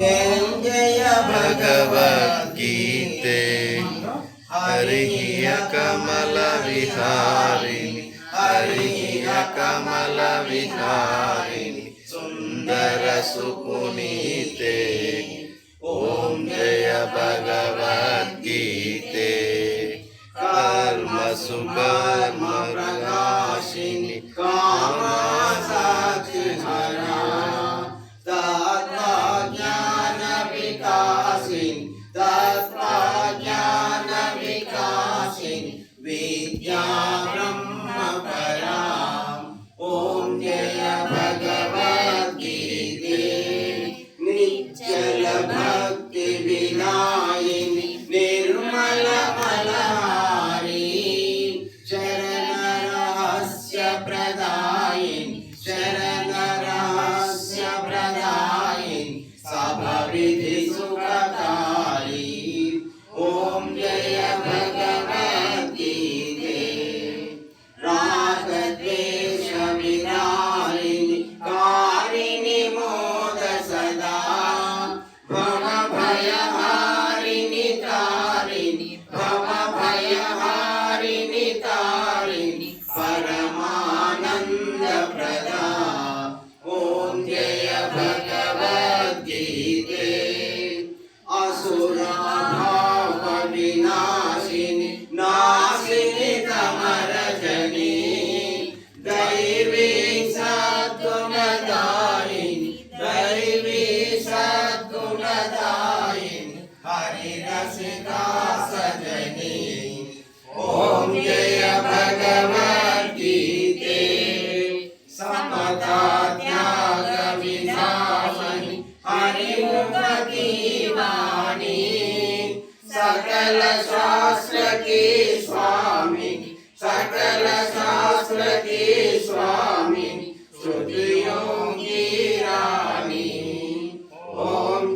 जय भगवद्गीते हरिः कमलविहारिणि हरिः कमलविहारिणि सुन्दरसुपुनीते ॐ जय भगवद्गीते कर्मसुकर्मप्रकाशिनि कामसाक्षिहरा तत्त्वज्ञानविकासिनि विद्या ब्रह्मपरा ॐ जय भगवद्गीते निश्चलभक्तिविदायिनि निर्मलमलहारी शरणरहस्यप्रदायिनि शरणरहस्यप्रदायिनि सभविधिसुखकारी ॐ जय भगवद्गीते रागद्वेषविदारिणि कारिणि मोद सदा भवभयहारिणि तारिणि भवभयहारिणि तारिणि परमानन्दप्रदा ॐ जय भगवद्गीते असुरभावविनाशिनि नाशिनि तमरजनि दैवी सद्गुणदायिनि दैवी सद्गुणदायिनि हरिरसिका सजनि ॐ जय भगवद्गीते समता त्याग विनाशनि हरिमुखी वाणी सकल शास्त्र की स्वामिनि सकल शास्त्र की स्वामिनि श्रुतियों की रानी ॐ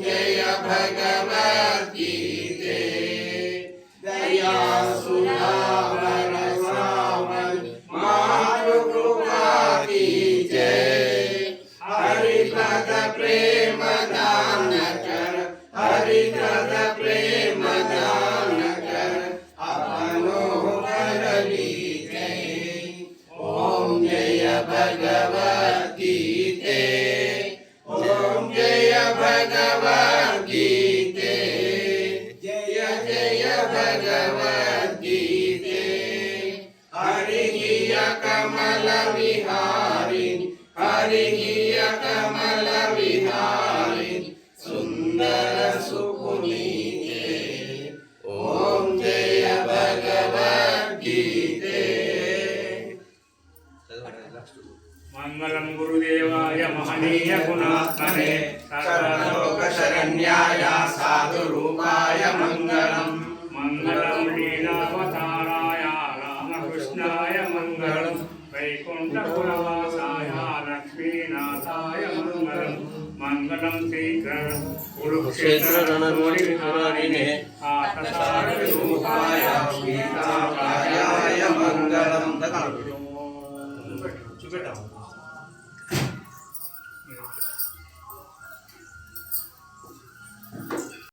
जय भगवद्गीते दया सुधा बरसावनि मातृकृपा की जय हरिपद प्रेम दान कर हरिपद प्रेम दान कर अपनो कर लीजिए ॐ जय भगवद्गीते ॐ जय भगवद्गीते जय जय भगवद्गीते हरिः कमलविहारिणि हरिः कमलविहारिणि सुन्दरसुपुनीते ॐ जय भगवद्गीते मंगलम गुरुदेवाय महनीय गुणात्मने सर्वलोकशरण्याय साधुरूपाय मंगलम मंगलम लीलावताराय रामकृष्णाय मंगलम वैकुंठपुरवासाय लक्ष्मीनाथाय मंगलम मंगलम शीघ्र कुरुक्षेत्र रणभूमिविहारिणे आततारविमोचने